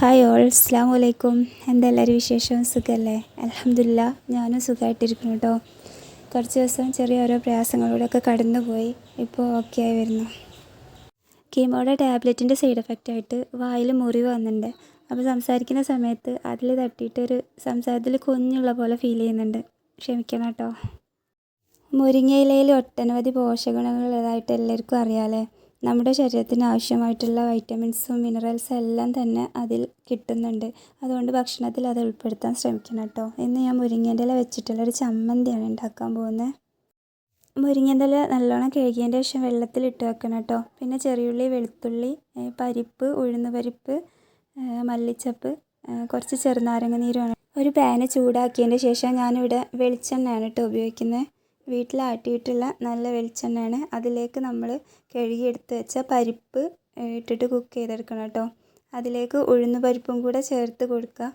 Hi all, അസ്സലാമു അലൈക്കും. എന്താ എല്ലാവരും വിശേഷം? സുഖമല്ലേ? അൽഹംദുലില്ലാ, ഞാനും സുഖമായിട്ടിരിക്കുന്നു കേട്ടോ. കുറച്ച് ദിവസം ചെറിയ ഓരോ പ്രയാസങ്ങളിലൂടെയൊക്കെ കടന്നുപോയി. ഇപ്പോൾ ഓക്കെ ആയി വരുന്നു. കീമോയുടെ ടാബ്ലറ്റിൻ്റെ സൈഡ് എഫക്റ്റായിട്ട് വായിൽ മുറിവ് വന്നിട്ടുണ്ട്. അപ്പോൾ സംസാരിക്കുന്ന സമയത്ത് അതിൽ തട്ടിയിട്ടൊരു സംസാരത്തിൽ കുഞ്ഞുള്ള പോലെ ഫീൽ ചെയ്യുന്നുണ്ട്. ക്ഷമിക്കണം കേട്ടോ. മുരിങ്ങയിലയിൽ ഒട്ടനവധി പോഷകഗുണങ്ങളുള്ളതായിട്ട് എല്ലാവർക്കും അറിയാമല്ലേ. നമ്മുടെ ശരീരത്തിന് ആവശ്യമായിട്ടുള്ള വൈറ്റമിൻസും മിനറൽസും എല്ലാം തന്നെ അതിൽ കിട്ടുന്നുണ്ട്. അതുകൊണ്ട് ഭക്ഷണത്തിൽ അത് ഉൾപ്പെടുത്താൻ ശ്രമിക്കണം കേട്ടോ. ഇന്ന് ഞാൻ മുരിങ്ങേൻ്റെ ഇല വെച്ചിട്ടുള്ളൊരു ചമ്മന്തിയാണ് ഉണ്ടാക്കാൻ പോകുന്നത്. മുരിങ്ങേൻ്റെ ഇല നല്ലോണം കഴുകിയതിൻ്റെ ശേഷം വെള്ളത്തിലിട്ട് വെക്കണം കേട്ടോ. പിന്നെ ചെറിയുള്ളി, വെളുത്തുള്ളി, പരിപ്പ്, ഉഴുന്ന് പരിപ്പ്, മല്ലിച്ചപ്പ്, കുറച്ച് ചെറുനാരങ്ങ നീരുമാണ്. ഒരു പാന് ചൂടാക്കിയതിൻ്റെ ശേഷം ഞാനിവിടെ വെളിച്ചെണ്ണയാണ് കേട്ടോ ഉപയോഗിക്കുന്നത്. വീട്ടിലാട്ടിയിട്ടുള്ള നല്ല വെളിച്ചെണ്ണയാണ്. അതിലേക്ക് നമ്മൾ കഴുകിയെടുത്ത് വെച്ച പരിപ്പ് ഇട്ടിട്ട് കുക്ക് ചെയ്തെടുക്കണം കേട്ടോ. അതിലേക്ക് ഉഴുന്ന് പരിപ്പും കൂടെ ചേർത്ത് കൊടുക്കുക.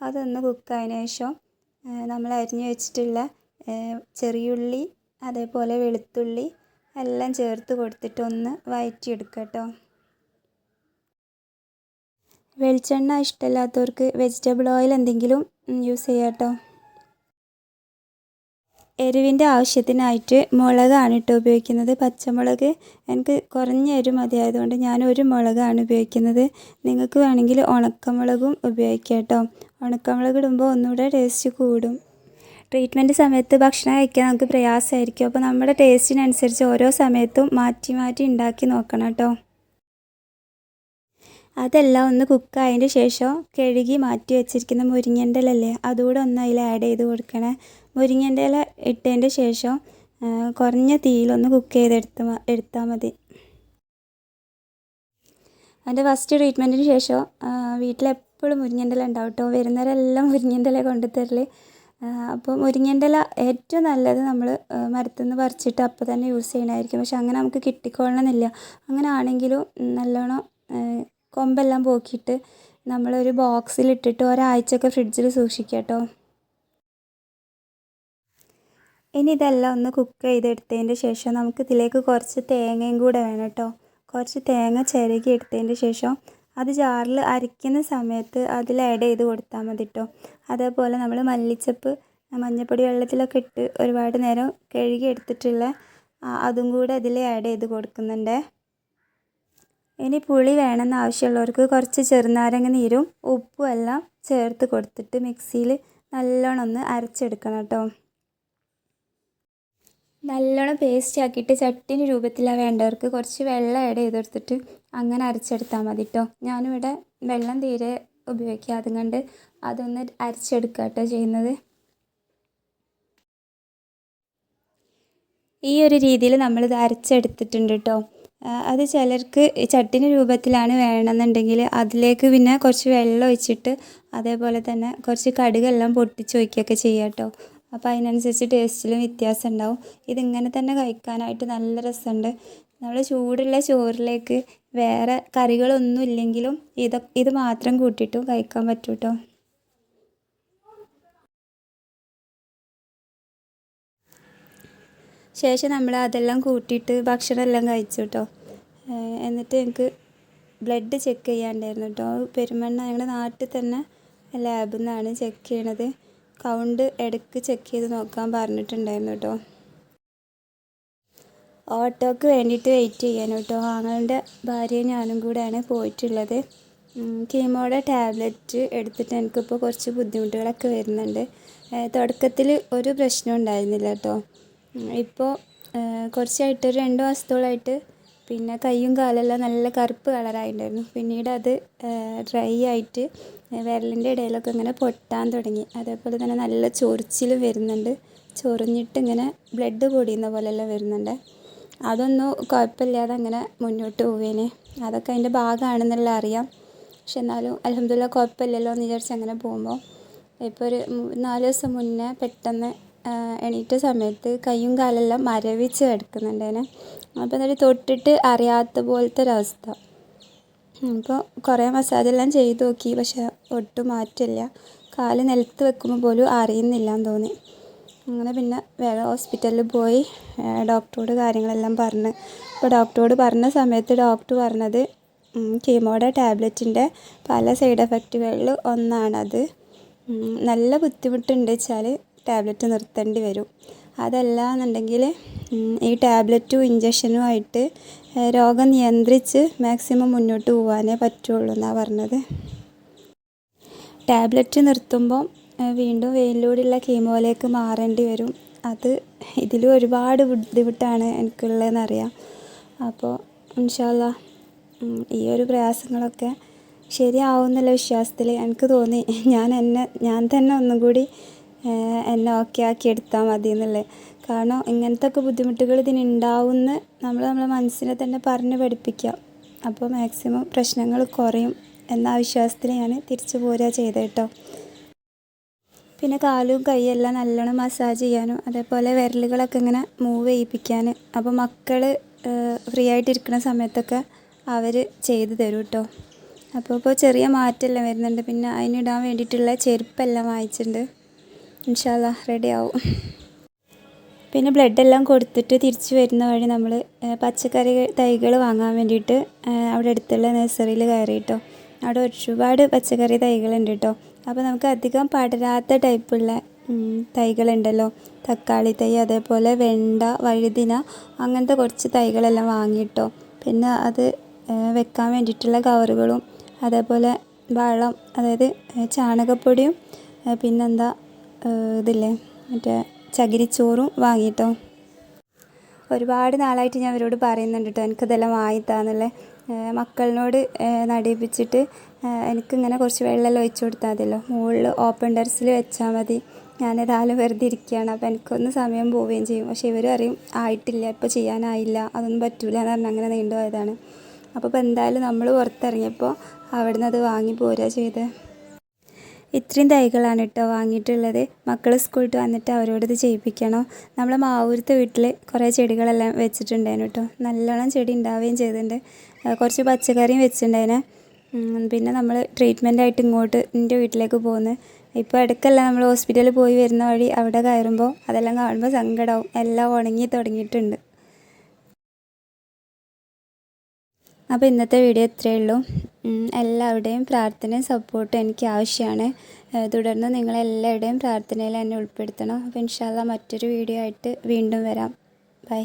അതൊന്ന് കുക്കായതിനു ശേഷം നമ്മൾ അരിഞ്ഞു വെച്ചിട്ടുള്ള ചെറിയുള്ളി, അതേപോലെ വെളുത്തുള്ളി എല്ലാം ചേർത്ത് കൊടുത്തിട്ട് ഒന്ന് വഴറ്റിയെടുക്കുക കേട്ടോ. വെളിച്ചെണ്ണ ഇഷ്ടമില്ലാത്തവർക്ക് വെജിറ്റബിൾ ഓയിൽ എന്തെങ്കിലും യൂസ് ചെയ്യാം കേട്ടോ. എരിവിൻ്റെ ആവശ്യത്തിനായിട്ട് മുളകാണ് കേട്ടോ ഉപയോഗിക്കുന്നത്. പച്ചമുളക് എനിക്ക് കുറഞ്ഞ എരിവ് മതിയായതുകൊണ്ട് ഞാൻ ഒരു മുളകാണ് ഉപയോഗിക്കുന്നത്. നിങ്ങൾക്ക് വേണമെങ്കിൽ ഉണക്കമുളകും ഉപയോഗിക്കാം കേട്ടോ. ഉണക്കമുളക് ഇടുമ്പോൾ ഒന്നുകൂടെ ടേസ്റ്റ് കൂടും. ട്രീറ്റ്മെൻറ്റ് സമയത്ത് ഭക്ഷണം കഴിക്കാൻ നമുക്ക് പ്രയാസമായിരിക്കും. അപ്പോൾ നമ്മുടെ ടേസ്റ്റിനനുസരിച്ച് ഓരോ സമയത്തും മാറ്റി മാറ്റി ഉണ്ടാക്കി നോക്കണം കേട്ടോ. അതെല്ലാം ഒന്ന് കുക്കായതിൻ്റെ ശേഷം കഴുകി മാറ്റി വെച്ചിരിക്കുന്ന മുരിങ്ങേൻ്റെ ഇലല്ലേ, അതുകൂടെ ഒന്ന് അതിൽ ആഡ് ചെയ്ത് കൊടുക്കണേ. മുരിങ്ങേൻ്റെ ഇല ഇട്ടതിൻ്റെ ശേഷം കുറഞ്ഞ തീയിലൊന്ന് കുക്ക് ചെയ്തെടുത്താൽ മതി. അതിൻ്റെ ഫസ്റ്റ് ട്രീറ്റ്മെൻറ്റിന് ശേഷം വീട്ടിലെപ്പോഴും മുരിങ്ങേൻ്റെ ഇല ഉണ്ടാവും കേട്ടോ. വരുന്നവരെല്ലാം മുരിങ്ങേൻ്റെ ഇല കൊണ്ടുതരൽ. അപ്പോൾ മുരിങ്ങേൻ്റെ ഇല ഏറ്റവും നല്ലത് നമ്മൾ മരത്തിൽ നിന്ന് പറിച്ചിട്ട് അപ്പോൾ തന്നെ യൂസ് ചെയ്യണമായിരിക്കും. പക്ഷെ അങ്ങനെ നമുക്ക് കിട്ടിക്കൊള്ളണമെന്നില്ല. അങ്ങനെ ആണെങ്കിലും നല്ലോണം കൊമ്പെല്ലാം പോക്കിയിട്ട് നമ്മളൊരു ബോക്സിലിട്ടിട്ട് ഒരാഴ്ചയൊക്കെ ഫ്രിഡ്ജിൽ സൂക്ഷിക്കുക കേട്ടോ. ഇനി ഇതെല്ലാം ഒന്ന് കുക്ക് ചെയ്തെടുത്തതിൻ്റെ ശേഷം നമുക്ക് ഇതിലേക്ക് കുറച്ച് തേങ്ങയും കൂടെ വേണം കേട്ടോ. കുറച്ച് തേങ്ങ ചിരകി എടുത്തതിൻ്റെ ശേഷം അത് ജാറിൽ അരയ്ക്കുന്ന സമയത്ത് അതിൽ ആഡ് ചെയ്ത് കൊടുത്താൽ മതി കേട്ടോ. അതേപോലെ നമ്മൾ മല്ലിച്ചപ്പ് മഞ്ഞൾപ്പൊടി വെള്ളത്തിലൊക്കെ ഇട്ട് ഒരുപാട് നേരം കഴുകി എടുത്തിട്ടുള്ള അതും കൂടെ അതിൽ ആഡ് ചെയ്ത് കൊടുക്കുന്നുണ്ട്. ഇനി പുളി വേണമെന്ന് ആവശ്യമുള്ളവർക്ക് കുറച്ച് ചെറുനാരങ്ങ നീരും ഉപ്പും എല്ലാം ചേർത്ത് കൊടുത്തിട്ട് മിക്സിയിൽ നല്ലോണം ഒന്ന് അരച്ചെടുക്കണം കേട്ടോ. നല്ലോണം പേസ്റ്റ് ആക്കിയിട്ട് ചട്ടിനി രൂപത്തിലാണ് വേണ്ടവർക്ക് കുറച്ച് വെള്ളം ആഡ് ചെയ്തെടുത്തിട്ട് അങ്ങനെ അരച്ചെടുത്താൽ മതി കേട്ടോ. ഞാനിവിടെ വെള്ളം തീരെ ഉപയോഗിക്കുക, അതുകൊണ്ട് അതൊന്ന് അരച്ചെടുക്കുക കേട്ടോ ചെയ്യുന്നത്. ഈ ഒരു രീതിയിൽ നമ്മളിത് അരച്ചെടുത്തിട്ടുണ്ട് കേട്ടോ. അത് ചിലർക്ക് ചട്ടിനി രൂപത്തിലാണ് വേണമെന്നുണ്ടെങ്കിൽ അതിലേക്ക് പിന്നെ കുറച്ച് വെള്ളം ഒഴിച്ചിട്ട് അതേപോലെ തന്നെ കുറച്ച് കടുകെല്ലാം പൊട്ടിച്ച് ഒഴിക്കുകയൊക്കെ ചെയ്യാം കേട്ടോ. അപ്പോൾ അതിനനുസരിച്ച് ടേസ്റ്റിലും വ്യത്യാസം ഉണ്ടാവും. ഇതിങ്ങനെ തന്നെ കഴിക്കാനായിട്ട് നല്ല രസമുണ്ട്. നമ്മൾ ചൂടുള്ള ചോറിലേക്ക് വേറെ കറികളൊന്നും ഇല്ലെങ്കിലും ഇത് മാത്രം കൂട്ടിയിട്ടും കഴിക്കാൻ പറ്റും കേട്ടോ. ശേഷം നമ്മൾ അതെല്ലാം കൂട്ടിയിട്ട് ഭക്ഷണമെല്ലാം കഴിച്ചു കേട്ടോ. എന്നിട്ട് എനിക്ക് ബ്ലഡ് ചെക്ക് ചെയ്യാണ്ടായിരുന്നു കേട്ടോ. പെരുമണ്ണ ഞങ്ങളുടെ നാട്ടിൽ തന്നെ ലാബിൽ നിന്നാണ് ചെക്ക് ചെയ്യണത്. കൗണ്ട് ഇടയ്ക്ക് ചെക്ക് ചെയ്ത് നോക്കാൻ പറഞ്ഞിട്ടുണ്ടായിരുന്നു കേട്ടോ. ഓട്ടോക്ക് വേണ്ടിയിട്ട് വെയിറ്റ് ചെയ്യാൻ കേട്ടോ. ആങ്ങളുടെ ഭാര്യയും ഞാനും കൂടെയാണ് പോയിട്ടുള്ളത്. കീമോയുടെ ടാബ്ലറ്റ് എടുത്തിട്ട് എനിക്കിപ്പോൾ കുറച്ച് ബുദ്ധിമുട്ടുകളൊക്കെ വരുന്നുണ്ട്. തുടക്കത്തിൽ ഒരു പ്രശ്നം ഉണ്ടായിരുന്നില്ല കേട്ടോ. ഇപ്പോൾ കുറച്ചായിട്ട് ഒരു 2 മാസത്തോളമായിട്ട് പിന്നെ കൈയും കാലെല്ലാം നല്ല കറുപ്പ് കളറായിട്ടുണ്ടായിരുന്നു. പിന്നീട് അത് ഡ്രൈ ആയിട്ട് വിരലിൻ്റെ ഇടയിലൊക്കെ ഇങ്ങനെ പൊട്ടാൻ തുടങ്ങി. അതേപോലെ തന്നെ നല്ല ചൊറിച്ചിലും വരുന്നുണ്ട്. ചൊറിഞ്ഞിട്ട് ഇങ്ങനെ ബ്ലഡ് പൊടിയുന്ന പോലെയെല്ലാം വരുന്നുണ്ട്. അതൊന്നും കുഴപ്പമില്ലാതെ അങ്ങനെ മുന്നോട്ട് പോവേനെ. അതൊക്കെ അതിൻ്റെ ഭാഗമാണെന്നുള്ള അറിയാം. പക്ഷെ എന്നാലും അൽഹംദുലില്ലാ കുഴപ്പമില്ലല്ലോ എന്ന് വിചാരിച്ച് അങ്ങനെ പോകുമ്പോൾ ഇപ്പോൾ ഒരു 4 ദിവസം മുന്നേ പെട്ടെന്ന് എണീറ്റ സമയത്ത് കൈയും കാലെല്ലാം മരവിച്ച് കിടക്കുന്നുണ്ടേനെ. അപ്പോൾ എന്നിട്ട് തൊട്ടിട്ട് അറിയാത്ത പോലത്തെ ഒരവസ്ഥ. അപ്പോൾ കുറേ മസാജെല്ലാം ചെയ്ത് നോക്കി, പക്ഷെ ഒട്ടും മാറ്റില്ല. കാല് നിലത്ത് വെക്കുമ്പോൾ പോലും അറിയുന്നില്ല എന്ന് തോന്നി. അങ്ങനെ പിന്നെ വേഗം ഹോസ്പിറ്റലിൽ പോയി ഡോക്ടറോട് കാര്യങ്ങളെല്ലാം പറഞ്ഞ്. അപ്പോൾ ഡോക്ടറോട് പറഞ്ഞ സമയത്ത് ഡോക്ടർ പറഞ്ഞത് കീമോയുടെ ടാബ്ലറ്റിൻ്റെ പല സൈഡ് എഫക്റ്റുകളിൽ ഒന്നാണത്. നല്ല ബുദ്ധിമുട്ടുണ്ട് വെച്ചാൽ ടാബ്ലറ്റ് നിർത്തേണ്ടി വരും. അതല്ല എന്നുണ്ടെങ്കിൽ ഈ ടാബ്ലറ്റും ഇഞ്ചക്ഷനും ആയിട്ട് രോഗം നിയന്ത്രിച്ച് മാക്സിമം മുന്നോട്ട് പോകാനേ പറ്റുള്ളൂ എന്നാണ് പറഞ്ഞത്. ടാബ്ലറ്റ് നിർത്തുമ്പോൾ വീണ്ടും വെയിലൂടെയുള്ള കീമോയിലേക്ക് മാറേണ്ടി വരും. അത് ഇതിലും ഒരുപാട് ബുദ്ധിമുട്ടാണ് എനിക്കുള്ളതെന്നറിയാം. അപ്പോൾ ഇൻഷാ അല്ലാഹ് ഈ ഒരു പ്രയാസങ്ങളൊക്കെ ശരിയാവും എന്നുള്ള വിശ്വാസത്തിൽ എനിക്ക് തോന്നി ഞാൻ തന്നെ ഒന്നും കൂടി എന്നെ ഓക്കെ ആക്കി എടുത്താൽ മതി എന്നുള്ളത്. കാരണം ഇങ്ങനത്തെ ഒക്കെ ബുദ്ധിമുട്ടുകൾ ഇതിനുണ്ടാവുമെന്ന് നമ്മളെ മനസ്സിനെ തന്നെ പറഞ്ഞ് പഠിപ്പിക്കുക. അപ്പോൾ മാക്സിമം പ്രശ്നങ്ങൾ കുറയും എന്ന വിശ്വാസത്തിൽ ഞാൻ തിരിച്ചു പോരുക ചെയ്തത് കേട്ടോ. പിന്നെ കാലും കൈയെല്ലാം നല്ലോണം മസാജ് ചെയ്യാനും അതേപോലെ വിരലുകളൊക്കെ ഇങ്ങനെ മൂവ് ചെയ്യിപ്പിക്കാൻ. അപ്പോൾ മക്കൾ ഫ്രീ ആയിട്ടിരിക്കുന്ന സമയത്തൊക്കെ അവർ ചെയ്ത് തരും കേട്ടോ. അപ്പോൾ ചെറിയ മാറ്റമെല്ലാം വരുന്നുണ്ട്. പിന്നെ അതിനിടാൻ വേണ്ടിയിട്ടുള്ള ചെരുപ്പെല്ലാം വാങ്ങിച്ചിട്ടുണ്ട്. ഇൻഷാ അല്ലാഹ് റെഡി ആവും. പിന്നെ ബ്ലഡെല്ലാം കൊടുത്തിട്ട് തിരിച്ച് വരുന്ന വഴി നമ്മൾ പച്ചക്കറി തൈകൾ വാങ്ങാൻ വേണ്ടിയിട്ട് അവിടെ അടുത്തുള്ള നഴ്സറിയിൽ കയറി കേട്ടോ. അവിടെ ഒരുപാട് പച്ചക്കറി തൈകളുണ്ട് കേട്ടോ. അപ്പോൾ നമുക്ക് അധികം പടരാത്ത ടൈപ്പുള്ള തൈകളുണ്ടല്ലോ, തക്കാളി തൈ, അതേപോലെ വെണ്ട, വഴുതിന, അങ്ങനത്തെ കുറച്ച് തൈകളെല്ലാം വാങ്ങിയിട്ടോ. പിന്നെ അത് വെക്കാൻ വേണ്ടിയിട്ടുള്ള കവറുകളും അതേപോലെ വളം, അതായത് ചാണകപ്പൊടിയും പിന്നെന്താ ഇതില്ലേ മറ്റേ ചകിരിച്ചോറും വാങ്ങിയിട്ടോ. ഒരുപാട് നാളായിട്ട് ഞാൻ അവരോട് പറയുന്നുണ്ട് കേട്ടോ എനിക്കിതെല്ലാം വാങ്ങിത്താന്നുള്ളത്. മക്കളിനോട് നടിയിപ്പിച്ചിട്ട് എനിക്കിങ്ങനെ കുറച്ച് വെള്ളമെല്ലാം ഒഴിച്ചു കൊടുത്താൽ മതിയല്ലോ, മുകളിൽ ഓപ്പൺ ടെറസിൽ വെച്ചാൽ മതി, ഞാനേതായാലും വെറുതെ ഇരിക്കുകയാണ്, അപ്പോൾ എനിക്കൊന്ന് സമയം പോവുകയും ചെയ്യും. പക്ഷേ ഇവർ പറയും ആയിട്ടില്ല, ഇപ്പോൾ ചെയ്യാനായില്ല, അതൊന്നും പറ്റൂല എന്ന് പറഞ്ഞാൽ അങ്ങനെ നീണ്ടുപോയതാണ്. അപ്പോൾ എന്തായാലും നമ്മൾ പുറത്തിറങ്ങിയപ്പോൾ അവിടെ നിന്ന് അത് വാങ്ങി പോരുക ചെയ്തത്. ഇത്രയും തൈകളാണ് കേട്ടോ വാങ്ങിയിട്ടുള്ളത്. മക്കൾ സ്കൂളിൽ വന്നിട്ട് അവരോട് ഇത് ചെയ്യിപ്പിക്കണം. നമ്മളെ മാവൂരത്തെ വീട്ടിൽ കുറേ ചെടികളെല്ലാം വെച്ചിട്ടുണ്ടായിരുന്നു കേട്ടോ. നല്ലോണം ചെടി ഉണ്ടാവുകയും ചെയ്തിട്ടുണ്ട്. കുറച്ച് പച്ചക്കറിയും വെച്ചിട്ടുണ്ടായിനെ. പിന്നെ നമ്മൾ ട്രീറ്റ്മെൻറ്റായിട്ട് ഇങ്ങോട്ട് എൻ്റെ വീട്ടിലേക്ക് പോകുന്നത്. ഇപ്പോൾ ഇടയ്ക്കല്ല നമ്മൾ ഹോസ്പിറ്റലിൽ പോയി വരുന്ന വഴി അവിടെ കയറുമ്പോൾ അതെല്ലാം കാണുമ്പോൾ സങ്കടമാവും. എല്ലാം ഉണങ്ങി തുടങ്ങിയിട്ടുണ്ട്. അപ്പോൾ ഇന്നത്തെ വീഡിയോ ഇത്രയേ ഉള്ളൂ. എല്ലാവരുടെയും പ്രാർത്ഥനയും സപ്പോർട്ടും എനിക്ക് ആവശ്യമാണ്. തുടർന്ന് നിങ്ങളെല്ലാവരുടെയും പ്രാർത്ഥനയിൽ എന്നെ ഉൾപ്പെടുത്തണം. അപ്പോൾ ഇൻഷാ അല്ലാഹ് മറ്റൊരു വീഡിയോ ആയിട്ട് വീണ്ടും വരാം. ബൈ.